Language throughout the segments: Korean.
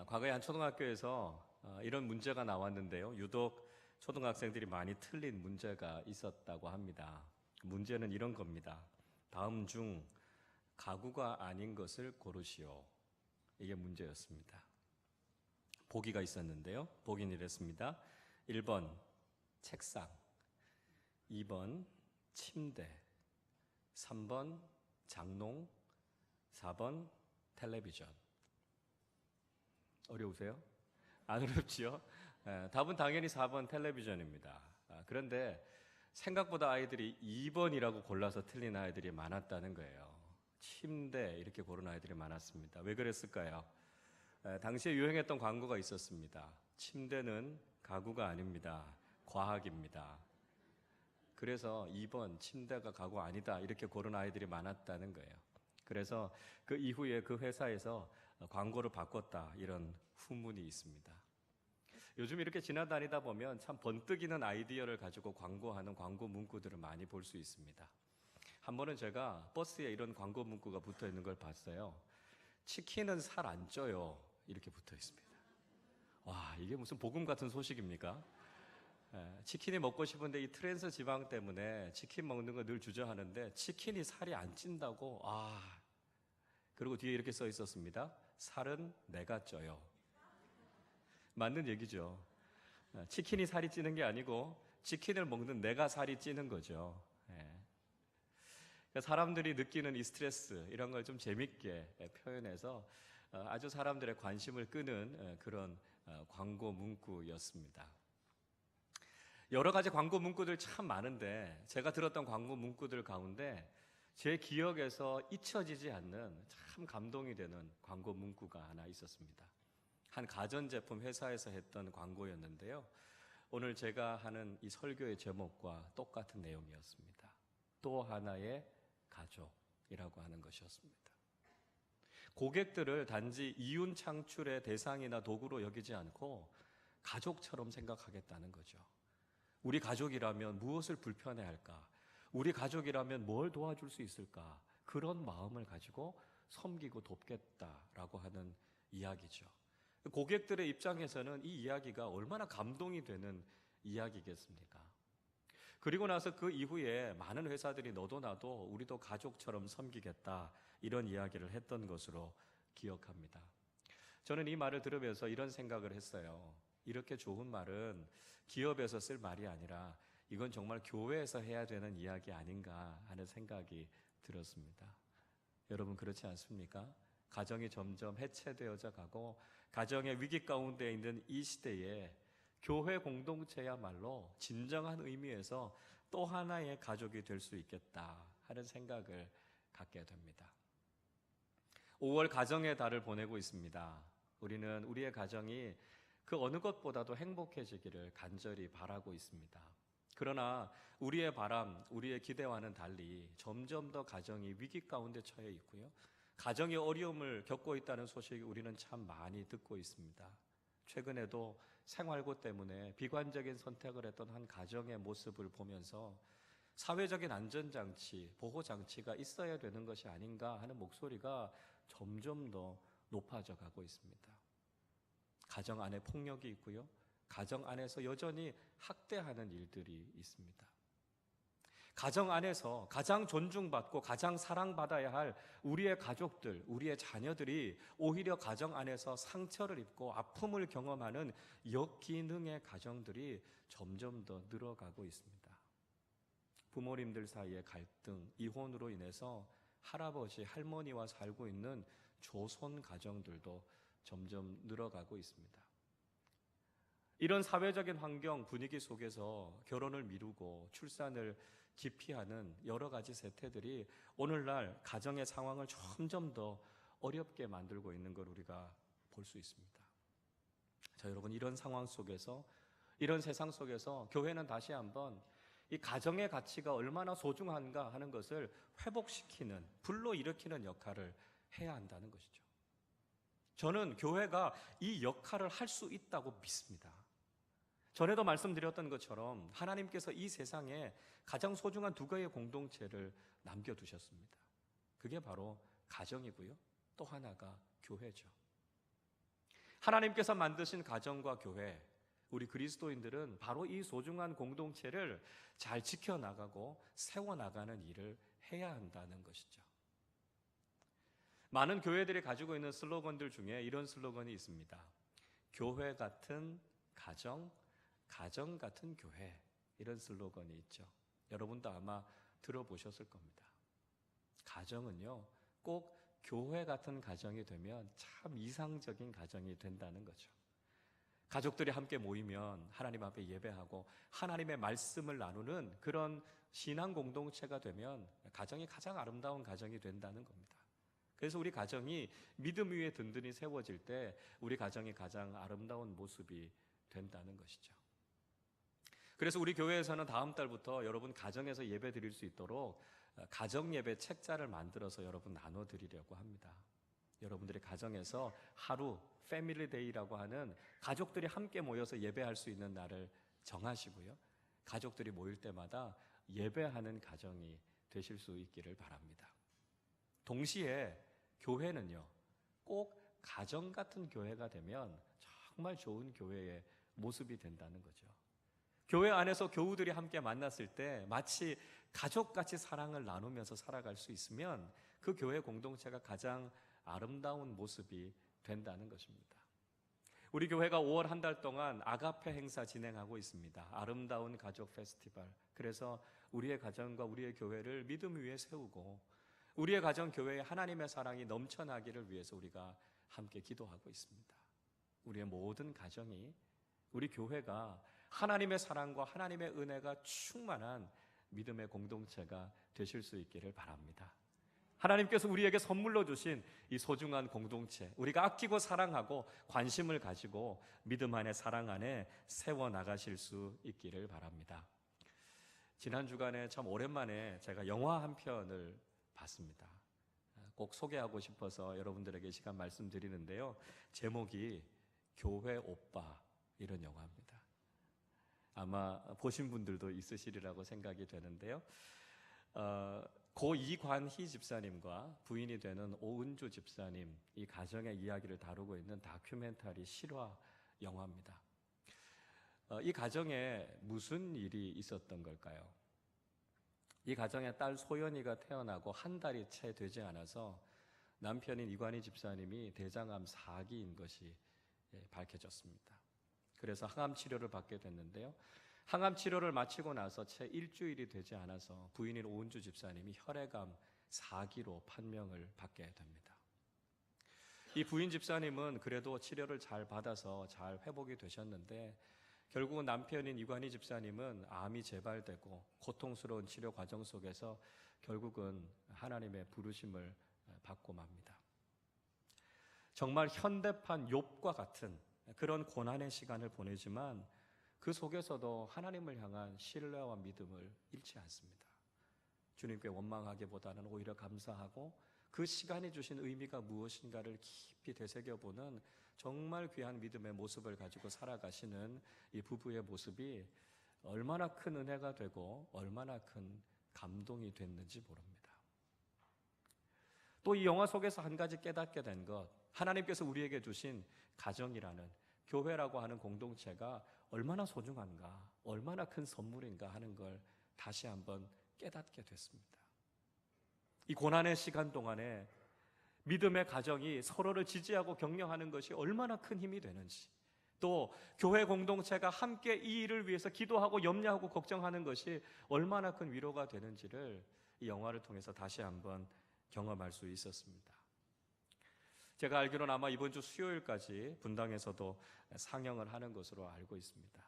과거에 한 초등학교에서 이런 문제가 나왔는데요. 유독 초등학생들이 많이 틀린 문제가 있었다고 합니다. 문제는 이런 겁니다. 다음 중 가구가 아닌 것을 고르시오. 이게 문제였습니다. 보기가 있었는데요. 보기는 이랬습니다. 1번 책상, 2번 침대, 3번 장롱, 4번 텔레비전. 어려우세요? 안 어렵지요? 답은 당연히 4번 텔레비전입니다. 그런데 생각보다 아이들이 2번이라고 골라서 틀린 아이들이 많았다는 거예요. 침대 이렇게 고른 아이들이 많았습니다. 왜 그랬을까요? 당시에 유행했던 광고가 있었습니다. 침대는 가구가 아닙니다. 과학입니다. 그래서 2번 침대가 가구 아니다 이렇게 고른 아이들이 많았다는 거예요. 그래서 그 이후에 그 회사에서 광고를 바꿨다 이런 후문이 있습니다. 요즘 이렇게 지나다니다 보면 참 번뜩이는 아이디어를 가지고 광고하는 광고 문구들을 많이 볼 수 있습니다. 한 번은 제가 버스에 이런 광고 문구가 붙어 있는 걸 봤어요. 치킨은 살 안 쪄요 이렇게 붙어 있습니다. 와, 이게 무슨 복음 같은 소식입니까? 치킨이 먹고 싶은데 이 트랜스 지방 때문에 치킨 먹는 거 늘 주저하는데 치킨이 살이 안 찐다고? 그리고 뒤에 이렇게 써 있었습니다. 살은 내가 쪄요. 맞는 얘기죠. 치킨이 살이 찌는 게 아니고 치킨을 먹는 내가 살이 찌는 거죠. 사람들이 느끼는 이 스트레스 이런 걸 좀 재밌게 표현해서 아주 사람들의 관심을 끄는 그런 광고 문구였습니다. 여러 가지 광고 문구들 참 많은데 제가 들었던 광고 문구들 가운데 제 기억에서 잊혀지지 않는 참 감동이 되는 광고 문구가 하나 있었습니다. 한 가전제품 회사에서 했던 광고였는데요. 오늘 제가 하는 이 설교의 제목과 똑같은 내용이었습니다. 또 하나의 가족이라고 하는 것이었습니다. 고객들을 단지 이윤 창출의 대상이나 도구로 여기지 않고 가족처럼 생각하겠다는 거죠. 우리 가족이라면 무엇을 불편해할까? 우리 가족이라면 뭘 도와줄 수 있을까? 그런 마음을 가지고 섬기고 돕겠다라고 하는 이야기죠. 고객들의 입장에서는 이 이야기가 얼마나 감동이 되는 이야기겠습니까? 그리고 나서 그 이후에 많은 회사들이 너도 나도 우리도 가족처럼 섬기겠다 이런 이야기를 했던 것으로 기억합니다. 저는 이 말을 들으면서 이런 생각을 했어요. 이렇게 좋은 말은 기업에서 쓸 말이 아니라 이건 정말 교회에서 해야 되는 이야기 아닌가 하는 생각이 들었습니다. 여러분 그렇지 않습니까? 가정이 점점 해체되어져 가고 가정의 위기 가운데 있는 이 시대에 교회 공동체야말로 진정한 의미에서 또 하나의 가족이 될 수 있겠다 하는 생각을 갖게 됩니다. 5월 가정의 달을 보내고 있습니다. 우리는 우리의 가정이 그 어느 것보다도 행복해지기를 간절히 바라고 있습니다. 그러나 우리의 바람, 우리의 기대와는 달리 점점 더 가정이 위기 가운데 처해 있고요. 가정이 어려움을 겪고 있다는 소식을 우리는 참 많이 듣고 있습니다. 최근에도 생활고 때문에 비관적인 선택을 했던 한 가정의 모습을 보면서 사회적인 안전장치, 보호장치가 있어야 되는 것이 아닌가 하는 목소리가 점점 더 높아져 가고 있습니다. 가정 안에 폭력이 있고요. 가정 안에서 여전히 학대하는 일들이 있습니다. 가정 안에서 가장 존중받고 가장 사랑받아야 할 우리의 가족들, 우리의 자녀들이 오히려 가정 안에서 상처를 입고 아픔을 경험하는 역기능의 가정들이 점점 더 늘어가고 있습니다. 부모님들 사이의 갈등, 이혼으로 인해서 할아버지, 할머니와 살고 있는 조손 가정들도 점점 늘어가고 있습니다. 이런 사회적인 환경, 분위기 속에서 결혼을 미루고 출산을 기피하는 여러 가지 세태들이 오늘날 가정의 상황을 점점 더 어렵게 만들고 있는 걸 우리가 볼 수 있습니다. 자, 여러분, 이런 상황 속에서, 이런 세상 속에서 교회는 다시 한번 이 가정의 가치가 얼마나 소중한가 하는 것을 회복시키는, 불러일으키는 역할을 해야 한다는 것이죠. 저는 교회가 이 역할을 할 수 있다고 믿습니다. 전에도 말씀드렸던 것처럼 하나님께서 이 세상에 가장 소중한 두 개의 공동체를 남겨두셨습니다. 그게 바로 가정이고요. 또 하나가 교회죠. 하나님께서 만드신 가정과 교회, 우리 그리스도인들은 바로 이 소중한 공동체를 잘 지켜나가고 세워나가는 일을 해야 한다는 것이죠. 많은 교회들이 가지고 있는 슬로건들 중에 이런 슬로건이 있습니다. 교회 같은 가정, 가정 같은 교회, 이런 슬로건이 있죠. 여러분도 아마 들어보셨을 겁니다. 가정은요, 꼭 교회 같은 가정이 되면 참 이상적인 가정이 된다는 거죠. 가족들이 함께 모이면 하나님 앞에 예배하고 하나님의 말씀을 나누는 그런 신앙 공동체가 되면 가정이 가장 아름다운 가정이 된다는 겁니다. 그래서 우리 가정이 믿음 위에 든든히 세워질 때 우리 가정이 가장 아름다운 모습이 된다는 것이죠. 그래서 우리 교회에서는 다음 달부터 여러분 가정에서 예배 드릴 수 있도록 가정 예배 책자를 만들어서 여러분 나눠드리려고 합니다. 여러분들의 가정에서 하루 패밀리 데이라고 하는 가족들이 함께 모여서 예배할 수 있는 날을 정하시고요. 가족들이 모일 때마다 예배하는 가정이 되실 수 있기를 바랍니다. 동시에 교회는요, 꼭 가정 같은 교회가 되면 정말 좋은 교회의 모습이 된다는 거죠. 교회 안에서 교우들이 함께 만났을 때 마치 가족같이 사랑을 나누면서 살아갈 수 있으면 그 교회 공동체가 가장 아름다운 모습이 된다는 것입니다. 우리 교회가 5월 한 달 동안 아가페 행사 진행하고 있습니다. 아름다운 가족 페스티벌. 그래서 우리의 가정과 우리의 교회를 믿음 위에 세우고 우리의 가정 교회에 하나님의 사랑이 넘쳐나기를 위해서 우리가 함께 기도하고 있습니다. 우리의 모든 가정이, 우리 교회가 하나님의 사랑과 하나님의 은혜가 충만한 믿음의 공동체가 되실 수 있기를 바랍니다. 하나님께서 우리에게 선물로 주신 이 소중한 공동체, 우리가 아끼고 사랑하고 관심을 가지고 믿음 안에 사랑 안에 세워나가실 수 있기를 바랍니다. 지난 주간에 참 오랜만에 제가 영화 한 편을 봤습니다. 꼭 소개하고 싶어서 여러분들에게 시간 말씀드리는데요. 제목이 교회 오빠, 이런 영화입니다. 아마 보신 분들도 있으시리라고 생각이 되는데요. 고 이관희 집사님과 부인이 되는 오은주 집사님, 이 가정의 이야기를 다루고 있는 다큐멘터리 실화 영화입니다. 이 가정에 무슨 일이 있었던 걸까요? 이 가정에 딸 소연이가 태어나고 한 달이 채 되지 않아서 남편인 이관희 집사님이 대장암 4기인 것이 밝혀졌습니다. 그래서 항암 치료를 받게 됐는데요. 항암 치료를 마치고 나서 채 일주일이 되지 않아서 부인인 오은주 집사님이 혈액암 4기로 판명을 받게 됩니다. 이 부인 집사님은 그래도 치료를 잘 받아서 잘 회복이 되셨는데 결국은 남편인 이관희 집사님은 암이 재발되고 고통스러운 치료 과정 속에서 결국은 하나님의 부르심을 받고 맙니다. 정말 현대판 욥과 같은 그런 고난의 시간을 보내지만 그 속에서도 하나님을 향한 신뢰와 믿음을 잃지 않습니다. 주님께 원망하기보다는 오히려 감사하고 그 시간이 주신 의미가 무엇인가를 깊이 되새겨보는 정말 귀한 믿음의 모습을 가지고 살아가시는 이 부부의 모습이 얼마나 큰 은혜가 되고 얼마나 큰 감동이 됐는지 모릅니다. 또 이 영화 속에서 한 가지 깨닫게 된 것, 하나님께서 우리에게 주신 가정이라는, 교회라고 하는 공동체가 얼마나 소중한가, 얼마나 큰 선물인가 하는 걸 다시 한번 깨닫게 됐습니다. 이 고난의 시간 동안에 믿음의 가정이 서로를 지지하고 격려하는 것이 얼마나 큰 힘이 되는지, 또 교회 공동체가 함께 이 일을 위해서 기도하고 염려하고 걱정하는 것이 얼마나 큰 위로가 되는지를 이 영화를 통해서 다시 한번 경험할 수 있었습니다. 제가 알기로는 아마 이번 주 수요일까지 분당에서도 상영을 하는 것으로 알고 있습니다.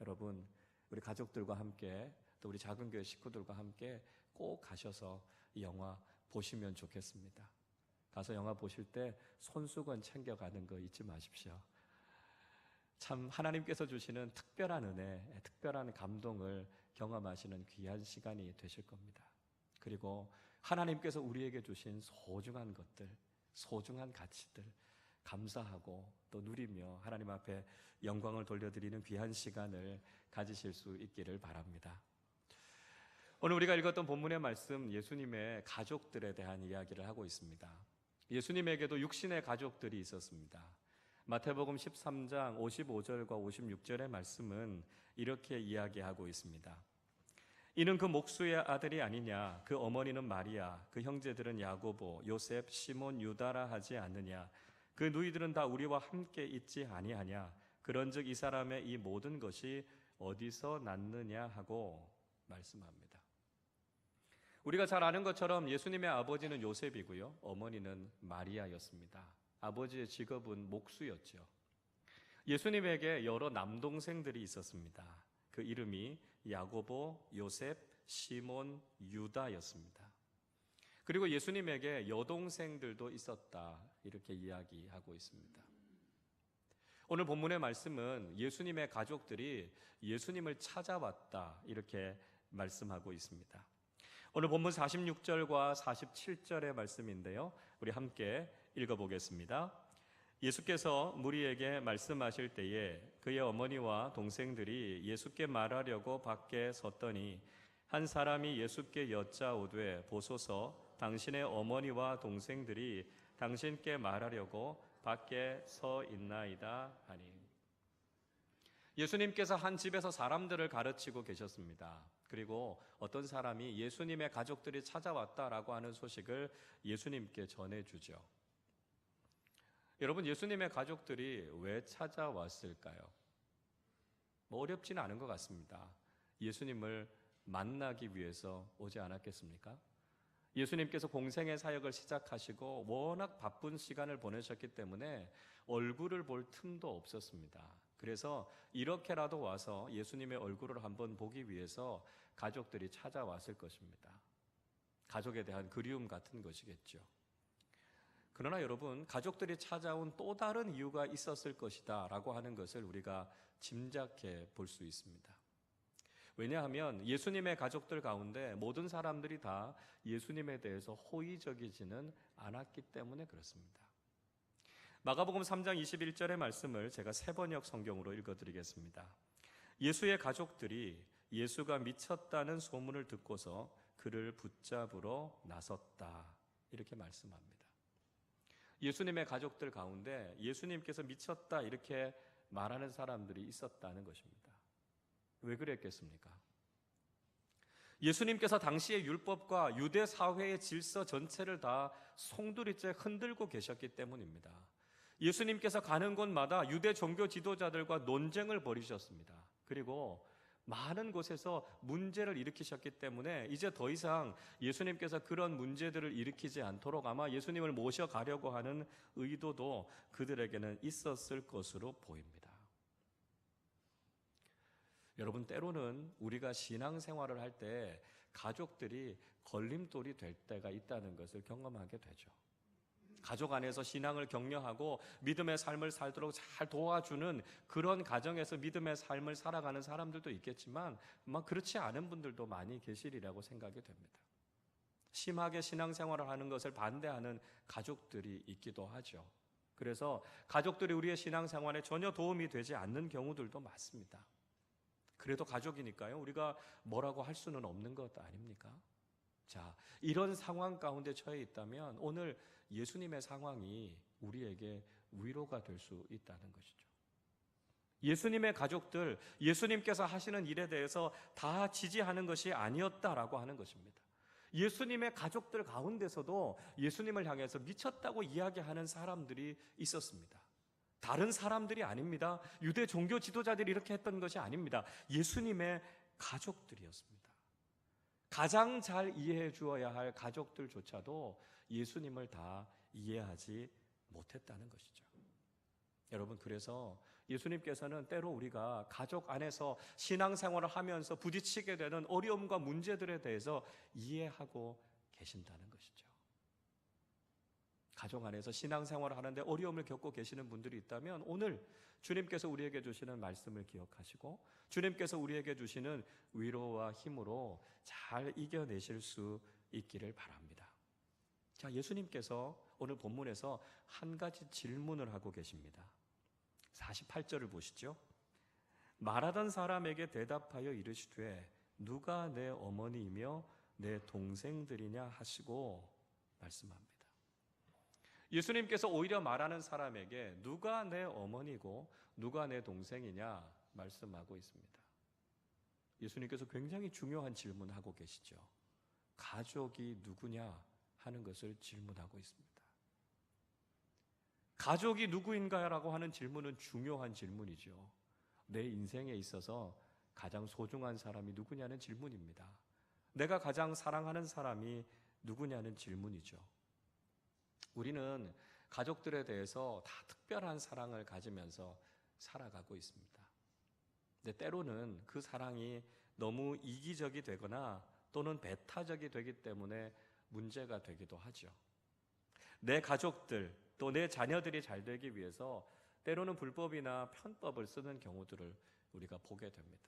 여러분, 우리 가족들과 함께 또 우리 작은 교회 식구들과 함께 꼭 가셔서 이 영화 보시면 좋겠습니다. 가서 영화 보실 때 손수건 챙겨가는 거 잊지 마십시오. 참 하나님께서 주시는 특별한 은혜, 특별한 감동을 경험하시는 귀한 시간이 되실 겁니다. 그리고 하나님께서 우리에게 주신 소중한 것들, 소중한 가치들 감사하고 또 누리며 하나님 앞에 영광을 돌려드리는 귀한 시간을 가지실 수 있기를 바랍니다. 오늘 우리가 읽었던 본문의 말씀, 예수님의 가족들에 대한 이야기를 하고 있습니다. 예수님에게도 육신의 가족들이 있었습니다. 마태복음 13장 55절과 56절의 말씀은 이렇게 이야기하고 있습니다. 이는 그 목수의 아들이 아니냐? 그 어머니는 마리아, 그 형제들은 야고보, 요셉, 시몬, 유다라 하지 않느냐? 그 누이들은 다 우리와 함께 있지 아니하냐? 그런즉 이 사람의 이 모든 것이 어디서 났느냐 하고 말씀합니다. 우리가 잘 아는 것처럼 예수님의 아버지는 요셉이고요, 어머니는 마리아였습니다. 아버지의 직업은 목수였죠. 예수님에게 여러 남동생들이 있었습니다. 그 이름이 야고보, 요셉, 시몬, 유다였습니다. 그리고 예수님에게 여동생들도 있었다, 이렇게 이야기하고 있습니다. 오늘 본문의 말씀은 예수님의 가족들이 예수님을 찾아왔다, 이렇게 말씀하고 있습니다. 오늘 본문 46절과 47절의 말씀인데요, 우리 함께 읽어보겠습니다. 예수께서 무리에게 말씀하실 때에 그의 어머니와 동생들이 예수께 말하려고 밖에 섰더니 한 사람이 예수께 여짜오되 보소서 당신의 어머니와 동생들이 당신께 말하려고 밖에 서 있나이다 하니. 예수님께서 한 집에서 사람들을 가르치고 계셨습니다. 그리고 어떤 사람이 예수님의 가족들이 찾아왔다라고 하는 소식을 예수님께 전해주죠. 여러분, 예수님의 가족들이 왜 찾아왔을까요? 어렵지는 않은 것 같습니다. 예수님을 만나기 위해서 오지 않았겠습니까? 예수님께서 공생의 사역을 시작하시고 워낙 바쁜 시간을 보내셨기 때문에 얼굴을 볼 틈도 없었습니다. 그래서 이렇게라도 와서 예수님의 얼굴을 한번 보기 위해서 가족들이 찾아왔을 것입니다. 가족에 대한 그리움 같은 것이겠죠. 그러나 여러분, 가족들이 찾아온 또 다른 이유가 있었을 것이다 라고 하는 것을 우리가 짐작해 볼 수 있습니다. 왜냐하면 예수님의 가족들 가운데 모든 사람들이 다 예수님에 대해서 호의적이지는 않았기 때문에 그렇습니다. 마가복음 3장 21절의 말씀을 제가 세번역 성경으로 읽어드리겠습니다. 예수의 가족들이 예수가 미쳤다는 소문을 듣고서 그를 붙잡으러 나섰다, 이렇게 말씀합니다. 예수님의 가족들 가운데 예수님께서 미쳤다 이렇게 말하는 사람들이 있었다는 것입니다. 왜 그랬겠습니까? 예수님께서 당시의 율법과 유대 사회의 질서 전체를 다 송두리째 흔들고 계셨기 때문입니다. 예수님께서 가는 곳마다 유대 종교 지도자들과 논쟁을 벌이셨습니다. 그리고 많은 곳에서 문제를 일으키셨기 때문에 이제 더 이상 예수님께서 그런 문제들을 일으키지 않도록 아마 예수님을 모셔가려고 하는 의도도 그들에게는 있었을 것으로 보입니다. 여러분, 때로는 우리가 신앙생활을 할 때 가족들이 걸림돌이 될 때가 있다는 것을 경험하게 되죠. 가족 안에서 신앙을 격려하고 믿음의 삶을 살도록 잘 도와주는 그런 가정에서 믿음의 삶을 살아가는 사람들도 있겠지만 그렇지 않은 분들도 많이 계시리라고 생각이 됩니다. 심하게 신앙생활을 하는 것을 반대하는 가족들이 있기도 하죠. 그래서 가족들이 우리의 신앙생활에 전혀 도움이 되지 않는 경우들도 많습니다. 그래도 가족이니까요, 우리가 뭐라고 할 수는 없는 것 아닙니까? 자, 이런 상황 가운데 처해 있다면 오늘 예수님의 상황이 우리에게 위로가 될 수 있다는 것이죠. 예수님의 가족들, 예수님께서 하시는 일에 대해서 다 지지하는 것이 아니었다라고 하는 것입니다. 예수님의 가족들 가운데서도 예수님을 향해서 미쳤다고 이야기하는 사람들이 있었습니다. 다른 사람들이 아닙니다. 유대 종교 지도자들이 이렇게 했던 것이 아닙니다. 예수님의 가족들이었습니다. 가장 잘 이해해 주어야 할 가족들조차도 예수님을 다 이해하지 못했다는 것이죠. 여러분, 그래서 예수님께서는 때로 우리가 가족 안에서 신앙생활을 하면서 부딪히게 되는 어려움과 문제들에 대해서 이해하고 계신다는 것이죠. 가족 안에서 신앙생활을 하는데 어려움을 겪고 계시는 분들이 있다면 오늘 주님께서 우리에게 주시는 말씀을 기억하시고 주님께서 우리에게 주시는 위로와 힘으로 잘 이겨내실 수 있기를 바랍니다. 자, 예수님께서 오늘 본문에서 한 가지 질문을 하고 계십니다. 48절을 보시죠. 말하던 사람에게 대답하여 이르시되 누가 내 어머니이며 내 동생들이냐 하시고 말씀합니다. 예수님께서 오히려 말하는 사람에게 누가 내 어머니고 누가 내 동생이냐 말씀하고 있습니다. 예수님께서 굉장히 중요한 질문하고 계시죠. 가족이 누구냐 하는 것을 질문하고 있습니다. 가족이 누구인가라고 하는 질문은 중요한 질문이죠. 내 인생에 있어서 가장 소중한 사람이 누구냐는 질문입니다. 내가 가장 사랑하는 사람이 누구냐는 질문이죠. 우리는 가족들에 대해서 다 특별한 사랑을 가지면서 살아가고 있습니다. 근데 때로는 그 사랑이 너무 이기적이 되거나 또는 배타적이 되기 때문에 문제가 되기도 하죠. 내 가족들 또 내 자녀들이 잘 되기 위해서 때로는 불법이나 편법을 쓰는 경우들을 우리가 보게 됩니다.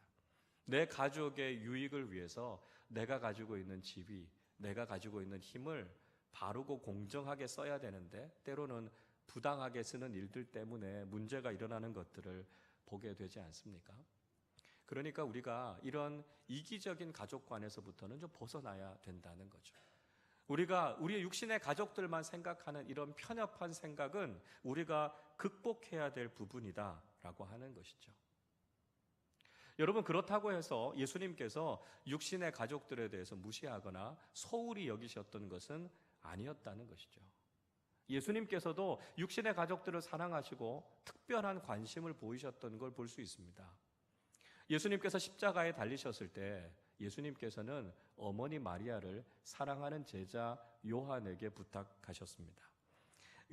내 가족의 유익을 위해서 내가 가지고 있는 지위, 내가 가지고 있는 힘을 바르고 공정하게 써야 되는데 때로는 부당하게 쓰는 일들 때문에 문제가 일어나는 것들을 보게 되지 않습니까? 그러니까 우리가 이런 이기적인 가족관에서부터는 좀 벗어나야 된다는 거죠. 우리가 우리의 육신의 가족들만 생각하는 이런 편협한 생각은 우리가 극복해야 될 부분이다라고 하는 것이죠. 여러분, 그렇다고 해서 예수님께서 육신의 가족들에 대해서 무시하거나 소홀히 여기셨던 것은 아니었다는 것이죠. 예수님께서도 육신의 가족들을 사랑하시고 특별한 관심을 보이셨던 걸 볼 수 있습니다. 예수님께서 십자가에 달리셨을 때 예수님께서는 어머니 마리아를 사랑하는 제자 요한에게 부탁하셨습니다.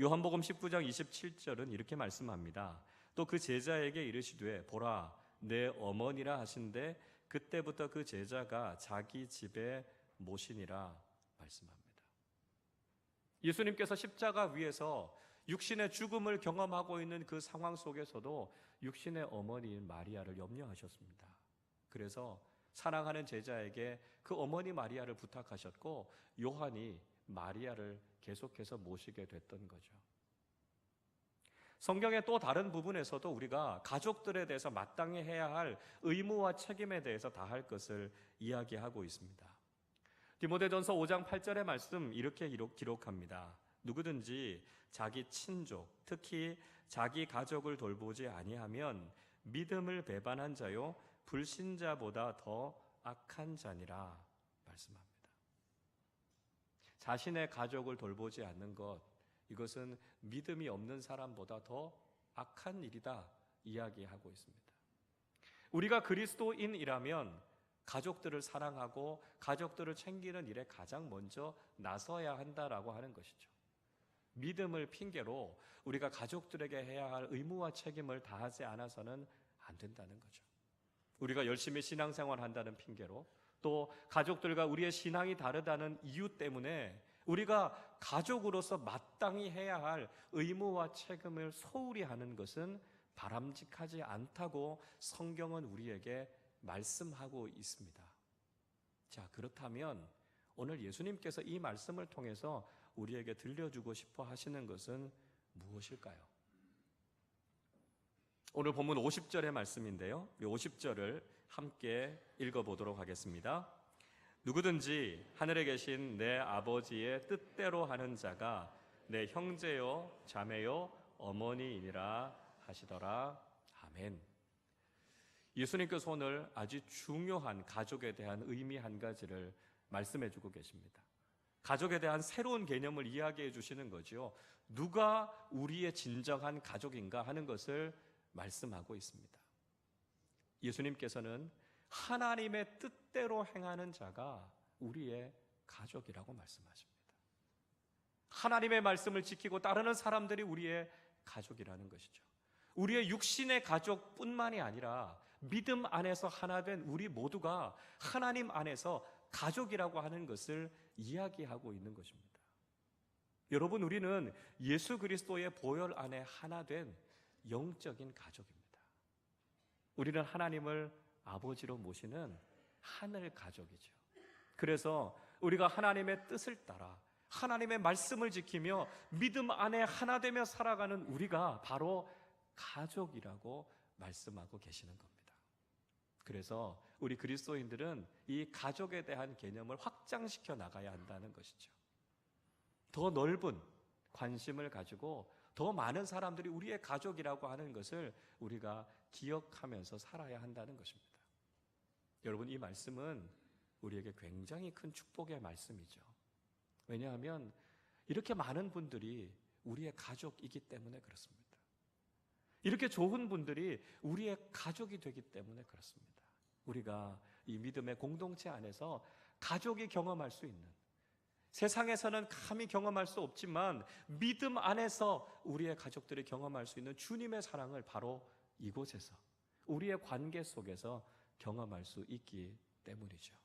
요한복음 19장 27절은 이렇게 말씀합니다. 또 그 제자에게 이르시되 보라 내 어머니라 하신대 그때부터 그 제자가 자기 집에 모시니라 말씀합니다. 예수님께서 십자가 위에서 육신의 죽음을 경험하고 있는 그 상황 속에서도 육신의 어머니인 마리아를 염려하셨습니다. 그래서 사랑하는 제자에게 그 어머니 마리아를 부탁하셨고 요한이 마리아를 계속해서 모시게 됐던 거죠. 성경의 또 다른 부분에서도 우리가 가족들에 대해서 마땅히 해야 할 의무와 책임에 대해서 다할 것을 이야기하고 있습니다. 디모데전서 5장 8절의 말씀 이렇게 기록합니다. 누구든지 자기 친족, 특히 자기 가족을 돌보지 아니하면 믿음을 배반한 자요 불신자보다 더 악한 자니라 말씀합니다. 자신의 가족을 돌보지 않는 것, 이것은 믿음이 없는 사람보다 더 악한 일이다 이야기하고 있습니다. 우리가 그리스도인이라면 가족들을 사랑하고 가족들을 챙기는 일에 가장 먼저 나서야 한다라고 하는 것이죠. 믿음을 핑계로 우리가 가족들에게 해야 할 의무와 책임을 다하지 않아서는 안 된다는 거죠. 우리가 열심히 신앙생활 한다는 핑계로 또 가족들과 우리의 신앙이 다르다는 이유 때문에 우리가 가족으로서 마땅히 해야 할 의무와 책임을 소홀히 하는 것은 바람직하지 않다고 성경은 우리에게 말씀하고 있습니다. 자, 그렇다면 오늘 예수님께서 이 말씀을 통해서 우리에게 들려주고 싶어 하시는 것은 무엇일까요? 오늘 본문 50절의 말씀인데요. 이 50절을 함께 읽어보도록 하겠습니다. 누구든지 하늘에 계신 내 아버지의 뜻대로 하는 자가 내 형제요 자매요 어머니이니라 하시더라. 아멘. 예수님께서 오늘 아주 중요한 가족에 대한 의미 한 가지를 말씀해 주고 계십니다. 가족에 대한 새로운 개념을 이야기해 주시는 거죠. 누가 우리의 진정한 가족인가 하는 것을 말씀하고 있습니다. 예수님께서는 하나님의 뜻대로 행하는 자가 우리의 가족이라고 말씀하십니다. 하나님의 말씀을 지키고 따르는 사람들이 우리의 가족이라는 것이죠. 우리의 육신의 가족뿐만이 아니라 믿음 안에서 하나 된 우리 모두가 하나님 안에서 가족이라고 하는 것을 이야기하고 있는 것입니다. 여러분, 우리는 예수 그리스도의 보혈 안에 하나 된 영적인 가족입니다. 우리는 하나님을 아버지로 모시는 하늘 가족이죠. 그래서 우리가 하나님의 뜻을 따라 하나님의 말씀을 지키며 믿음 안에 하나 되며 살아가는 우리가 바로 가족이라고 말씀하고 계시는 겁니다. 그래서 우리 그리스도인들은 이 가족에 대한 개념을 확장시켜 나가야 한다는 것이죠. 더 넓은 관심을 가지고 더 많은 사람들이 우리의 가족이라고 하는 것을 우리가 기억하면서 살아야 한다는 것입니다. 여러분, 이 말씀은 우리에게 굉장히 큰 축복의 말씀이죠. 왜냐하면 이렇게 많은 분들이 우리의 가족이기 때문에 그렇습니다. 이렇게 좋은 분들이 우리의 가족이 되기 때문에 그렇습니다. 우리가 이 믿음의 공동체 안에서 가족이 경험할 수 있는, 세상에서는 감히 경험할 수 없지만 믿음 안에서 우리의 가족들이 경험할 수 있는 주님의 사랑을 바로 이곳에서, 우리의 관계 속에서 경험할 수 있기 때문이죠.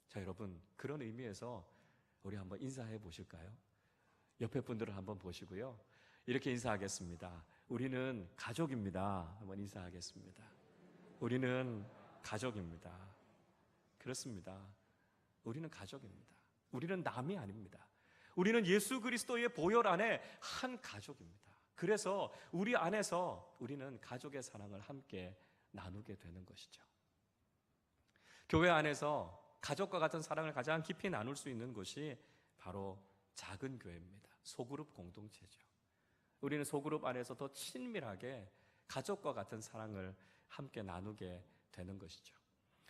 자, 여러분, 그런 의미에서 우리 한번 인사해 보실까요? 옆에 분들을 한번 보시고요. 이렇게 인사하겠습니다. 우리는 가족입니다. 한번 인사하겠습니다. 우리는 가족입니다. 그렇습니다. 우리는 가족입니다. 우리는 남이 아닙니다. 우리는 예수 그리스도의 보혈 안에 한 가족입니다. 그래서 우리 안에서 우리는 가족의 사랑을 함께 나누게 되는 것이죠. 교회 안에서 가족과 같은 사랑을 가장 깊이 나눌 수 있는 곳이 바로 작은 교회입니다. 소그룹 공동체죠. 우리는 소그룹 안에서 더 친밀하게 가족과 같은 사랑을 함께 나누게 되는 것이죠.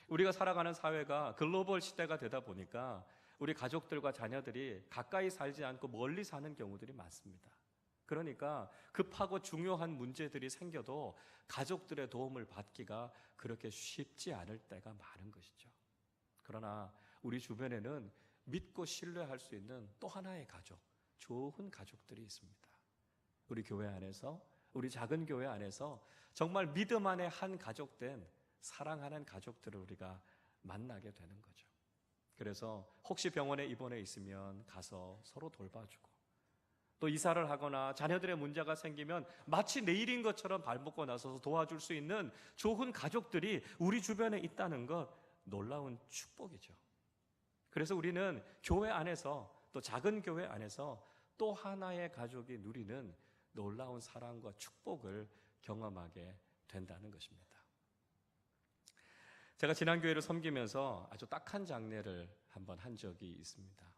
우리가 살아가는 사회가 글로벌 시대가 되다 보니까 우리 가족들과 자녀들이 가까이 살지 않고 멀리 사는 경우들이 많습니다. 그러니까 급하고 중요한 문제들이 생겨도 가족들의 도움을 받기가 그렇게 쉽지 않을 때가 많은 것이죠. 그러나 우리 주변에는 믿고 신뢰할 수 있는 또 하나의 가족, 좋은 가족들이 있습니다. 우리 교회 안에서, 우리 작은 교회 안에서 정말 믿음 안에 한 가족된 사랑하는 가족들을 우리가 만나게 되는 거죠. 그래서 혹시 병원에 입원해 있으면 가서 서로 돌봐주고, 또 이사를 하거나 자녀들의 문제가 생기면 마치 내일인 것처럼 발벗고 나서서 도와줄 수 있는 좋은 가족들이 우리 주변에 있다는 것, 놀라운 축복이죠. 그래서 우리는 교회 안에서, 또 작은 교회 안에서 또 하나의 가족이 누리는 놀라운 사랑과 축복을 경험하게 된다는 것입니다. 제가 지난 교회를 섬기면서 아주 딱한 장례를 한번 한 적이 있습니다.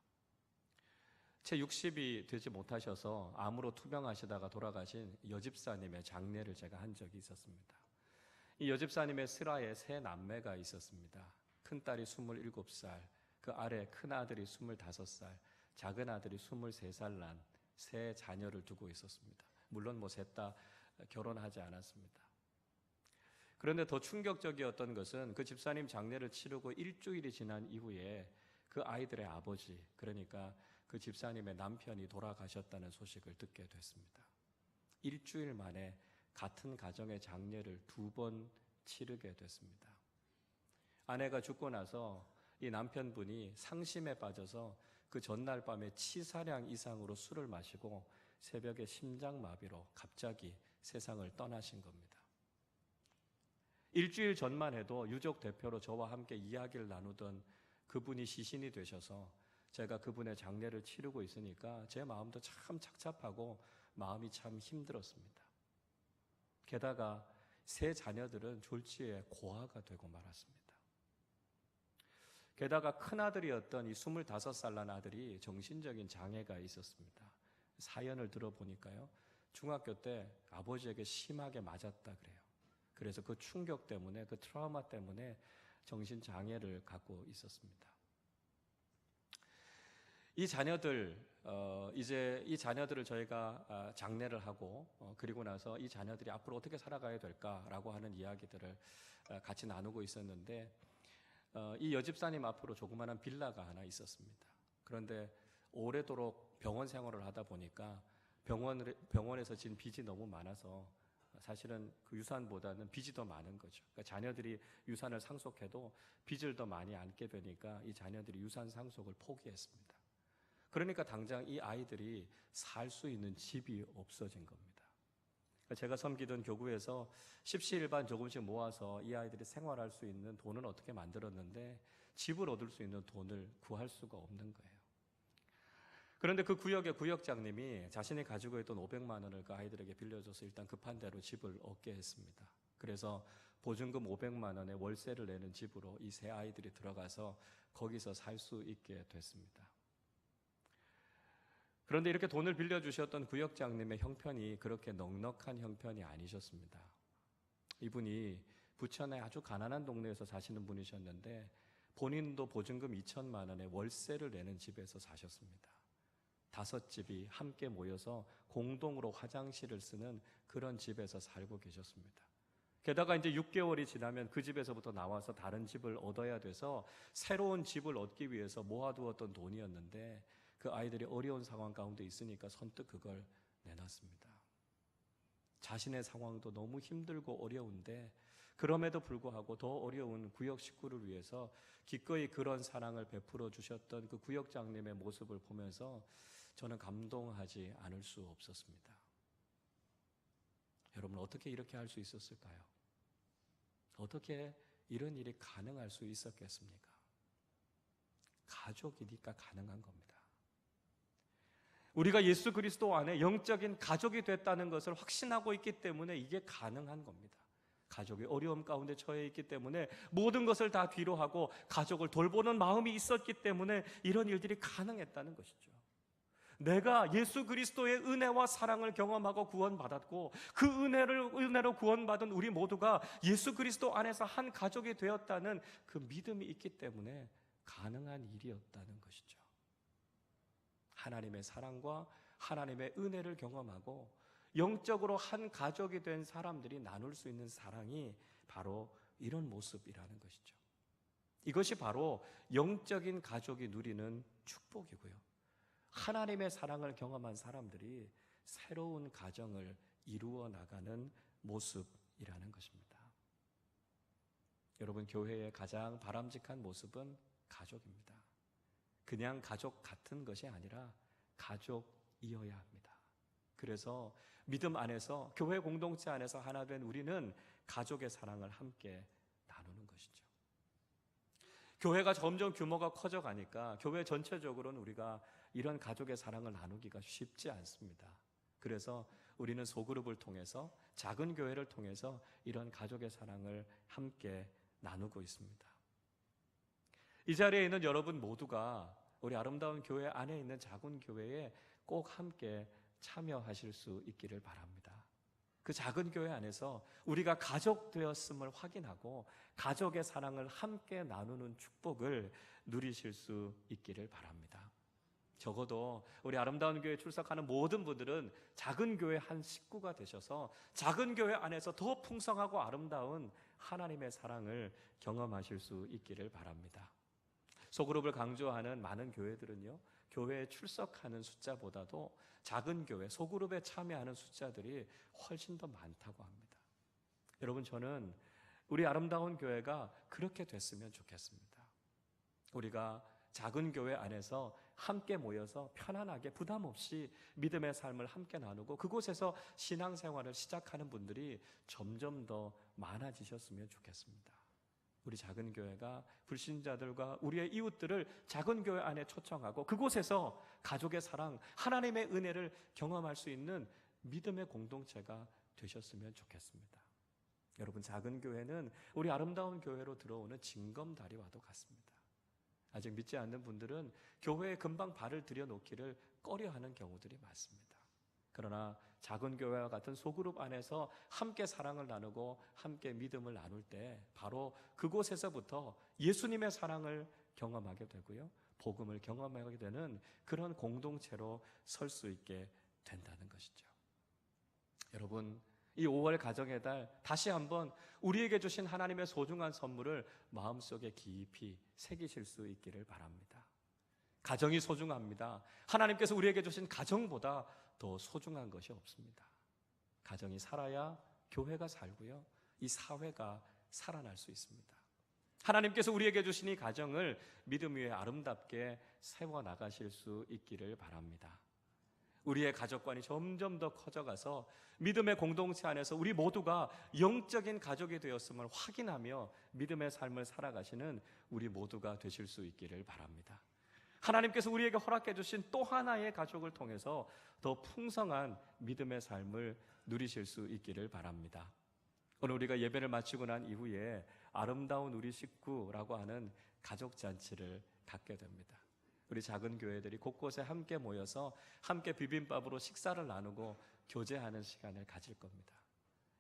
채 60이 되지 못하셔서 암으로 투병하시다가 돌아가신 여집사님의 장례를 제가 한 적이 있었습니다. 이 여집사님의 슬하에 세 남매가 있었습니다. 큰딸이 27살, 그 아래 큰아들이 25살, 작은 아들이 23살 난 세 자녀를 두고 있었습니다. 물론 셋 다 결혼하지 않았습니다. 그런데 더 충격적이었던 것은 그 집사님 장례를 치르고 일주일이 지난 이후에 그 아이들의 아버지, 그러니까 그 집사님의 남편이 돌아가셨다는 소식을 듣게 됐습니다. 일주일 만에 같은 가정의 장례를 2번 치르게 됐습니다. 아내가 죽고 나서 이 남편분이 상심에 빠져서 그 전날 밤에 치사량 이상으로 술을 마시고 새벽에 심장마비로 갑자기 세상을 떠나신 겁니다. 일주일 전만 해도 유족 대표로 저와 함께 이야기를 나누던 그분이 시신이 되셔서 제가 그분의 장례를 치르고 있으니까 제 마음도 참 착잡하고 마음이 참 힘들었습니다. 게다가 세 자녀들은 졸지에 고아가 되고 말았습니다. 게다가 큰아들이었던 이 25살 난 아들이 정신적인 장애가 있었습니다. 사연을 들어보니까요, 중학교 때 아버지에게 심하게 맞았다 그래요. 그래서 그 충격 때문에, 그 트라우마 때문에 정신장애를 갖고 있었습니다. 이 자녀들을 저희가 장례를 하고 그리고 나서 이 자녀들이 앞으로 어떻게 살아가야 될까라고 하는 이야기들을 같이 나누고 있었는데, 이 여집사님 앞으로 조그마한 빌라가 하나 있었습니다. 그런데 오래도록 병원 생활을 하다 보니까 병원에서 진 빚이 너무 많아서 사실은 그 유산보다는 빚이 더 많은 거죠. 그러니까 자녀들이 유산을 상속해도 빚을 더 많이 안게 되니까 이 자녀들이 유산 상속을 포기했습니다. 그러니까 당장 이 아이들이 살 수 있는 집이 없어진 겁니다. 제가 섬기던 교구에서 십시일반 조금씩 모아서 이 아이들이 생활할 수 있는 돈은 어떻게 만들었는데 집을 얻을 수 있는 돈을 구할 수가 없는 거예요. 그런데 그 구역의 구역장님이 자신이 가지고 있던 500만 원을 그 아이들에게 빌려줘서 일단 급한 대로 집을 얻게 했습니다. 그래서 보증금 500만 원에 월세를 내는 집으로 이 세 아이들이 들어가서 거기서 살 수 있게 됐습니다. 그런데 이렇게 돈을 빌려주셨던 구역장님의 형편이 그렇게 넉넉한 형편이 아니셨습니다. 이분이 부천의 아주 가난한 동네에서 사시는 분이셨는데 본인도 보증금 2천만 원에 월세를 내는 집에서 사셨습니다. 5집이 함께 모여서 공동으로 화장실을 쓰는 그런 집에서 살고 계셨습니다. 게다가 이제 6개월이 지나면 그 집에서부터 나와서 다른 집을 얻어야 돼서 새로운 집을 얻기 위해서 모아두었던 돈이었는데 그 아이들이 어려운 상황 가운데 있으니까 선뜻 그걸 내놨습니다. 자신의 상황도 너무 힘들고 어려운데 그럼에도 불구하고 더 어려운 구역 식구를 위해서 기꺼이 그런 사랑을 베풀어 주셨던 그 구역장님의 모습을 보면서 저는 감동하지 않을 수 없었습니다. 여러분, 어떻게 이렇게 할 수 있었을까요? 어떻게 이런 일이 가능할 수 있었겠습니까? 가족이니까 가능한 겁니다. 우리가 예수 그리스도 안에 영적인 가족이 됐다는 것을 확신하고 있기 때문에 이게 가능한 겁니다. 가족이 어려움 가운데 처해 있기 때문에 모든 것을 다 뒤로 하고 가족을 돌보는 마음이 있었기 때문에 이런 일들이 가능했다는 것이죠. 내가 예수 그리스도의 은혜와 사랑을 경험하고 구원받았고 그 은혜로 구원받은 우리 모두가 예수 그리스도 안에서 한 가족이 되었다는 그 믿음이 있기 때문에 가능한 일이었다는 것이죠. 하나님의 사랑과 하나님의 은혜를 경험하고 영적으로 한 가족이 된 사람들이 나눌 수 있는 사랑이 바로 이런 모습이라는 것이죠. 이것이 바로 영적인 가족이 누리는 축복이고요. 하나님의 사랑을 경험한 사람들이 새로운 가정을 이루어 나가는 모습이라는 것입니다. 여러분, 교회의 가장 바람직한 모습은 가족입니다. 그냥 가족 같은 것이 아니라 가족이어야 합니다. 그래서 믿음 안에서 교회 공동체 안에서 하나 된 우리는 가족의 사랑을 함께 나누는 것이죠. 교회가 점점 규모가 커져가니까 교회 전체적으로는 우리가 이런 가족의 사랑을 나누기가 쉽지 않습니다. 그래서 우리는 소그룹을 통해서 작은 교회를 통해서 이런 가족의 사랑을 함께 나누고 있습니다. 이 자리에 있는 여러분 모두가 우리 아름다운 교회 안에 있는 작은 교회에 꼭 함께 참여하실 수 있기를 바랍니다. 그 작은 교회 안에서 우리가 가족 되었음을 확인하고 가족의 사랑을 함께 나누는 축복을 누리실 수 있기를 바랍니다. 적어도 우리 아름다운 교회에 출석하는 모든 분들은 작은 교회 한 식구가 되셔서 작은 교회 안에서 더 풍성하고 아름다운 하나님의 사랑을 경험하실 수 있기를 바랍니다. 소그룹을 강조하는 많은 교회들은요, 교회에 출석하는 숫자보다도 작은 교회, 소그룹에 참여하는 숫자들이 훨씬 더 많다고 합니다. 여러분, 저는 우리 아름다운 교회가 그렇게 됐으면 좋겠습니다. 우리가 작은 교회 안에서 함께 모여서 편안하게 부담 없이 믿음의 삶을 함께 나누고 그곳에서 신앙생활을 시작하는 분들이 점점 더 많아지셨으면 좋겠습니다. 우리 작은 교회가 불신자들과 우리의 이웃들을 작은 교회 안에 초청하고 그곳에서 가족의 사랑, 하나님의 은혜를 경험할 수 있는 믿음의 공동체가 되셨으면 좋겠습니다. 여러분, 작은 교회는 우리 아름다운 교회로 들어오는 징검다리와도 같습니다. 아직 믿지 않는 분들은 교회에 금방 발을 들여놓기를 꺼려하는 경우들이 많습니다. 그러나 작은 교회와 같은 소그룹 안에서 함께 사랑을 나누고 함께 믿음을 나눌 때 바로 그곳에서부터 예수님의 사랑을 경험하게 되고요, 복음을 경험하게 되는 그런 공동체로 설 수 있게 된다는 것이죠. 여러분, 이 5월 가정의 달 다시 한번 우리에게 주신 하나님의 소중한 선물을 마음속에 깊이 새기실 수 있기를 바랍니다. 가정이 소중합니다. 하나님께서 우리에게 주신 가정보다 더 소중한 것이 없습니다. 가정이 살아야 교회가 살고요, 이 사회가 살아날 수 있습니다. 하나님께서 우리에게 주신 이 가정을 믿음 위에 아름답게 세워나가실 수 있기를 바랍니다. 우리의 가족관이 점점 더 커져가서 믿음의 공동체 안에서 우리 모두가 영적인 가족이 되었음을 확인하며 믿음의 삶을 살아가시는 우리 모두가 되실 수 있기를 바랍니다. 하나님께서 우리에게 허락해 주신 또 하나의 가족을 통해서 더 풍성한 믿음의 삶을 누리실 수 있기를 바랍니다. 오늘 우리가 예배를 마치고 난 이후에 아름다운 우리 식구라고 하는 가족잔치를 갖게 됩니다. 우리 작은 교회들이 곳곳에 함께 모여서 함께 비빔밥으로 식사를 나누고 교제하는 시간을 가질 겁니다.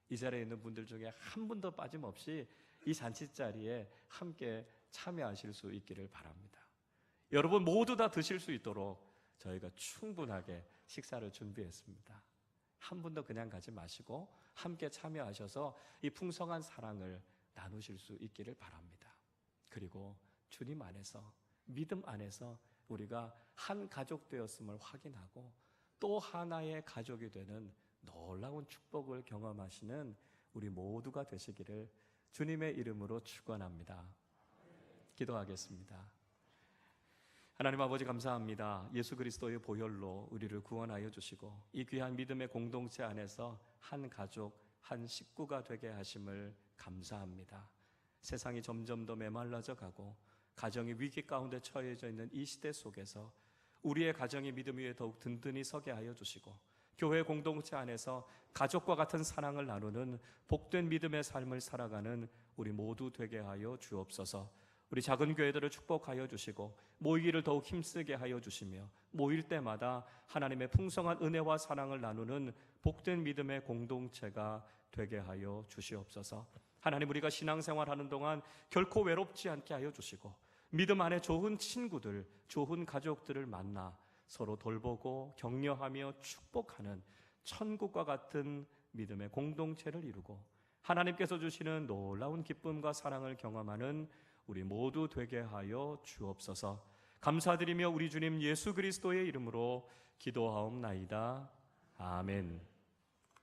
이 자리에 있는 분들 중에 한 분도 빠짐없이 이 잔치자리에 함께 참여하실 수 있기를 바랍니다. 여러분 모두 다 드실 수 있도록 저희가 충분하게 식사를 준비했습니다. 한 분도 그냥 가지 마시고 함께 참여하셔서 이 풍성한 사랑을 나누실 수 있기를 바랍니다. 그리고 주님 안에서, 믿음 안에서 우리가 한 가족 되었음을 확인하고 또 하나의 가족이 되는 놀라운 축복을 경험하시는 우리 모두가 되시기를 주님의 이름으로 축원합니다. 기도하겠습니다. 하나님 아버지 감사합니다. 예수 그리스도의 보혈로 우리를 구원하여 주시고 이 귀한 믿음의 공동체 안에서 한 가족, 한 식구가 되게 하심을 감사합니다. 세상이 점점 더 메말라져 가고 가정이 위기 가운데 처해져 있는 이 시대 속에서 우리의 가정이 믿음 위에 더욱 든든히 서게 하여 주시고 교회 공동체 안에서 가족과 같은 사랑을 나누는 복된 믿음의 삶을 살아가는 우리 모두 되게 하여 주옵소서. 우리 작은 교회들을 축복하여 주시고 모이기를 더욱 힘쓰게 하여 주시며 모일 때마다 하나님의 풍성한 은혜와 사랑을 나누는 복된 믿음의 공동체가 되게 하여 주시옵소서. 하나님 우리가 신앙생활하는 동안 결코 외롭지 않게 하여 주시고 믿음 안에 좋은 친구들, 좋은 가족들을 만나 서로 돌보고 격려하며 축복하는 천국과 같은 믿음의 공동체를 이루고 하나님께서 주시는 놀라운 기쁨과 사랑을 경험하는 우리 모두 되게 하여 주옵소서. 감사드리며 우리 주님 예수 그리스도의 이름으로 기도하옵나이다. 아멘.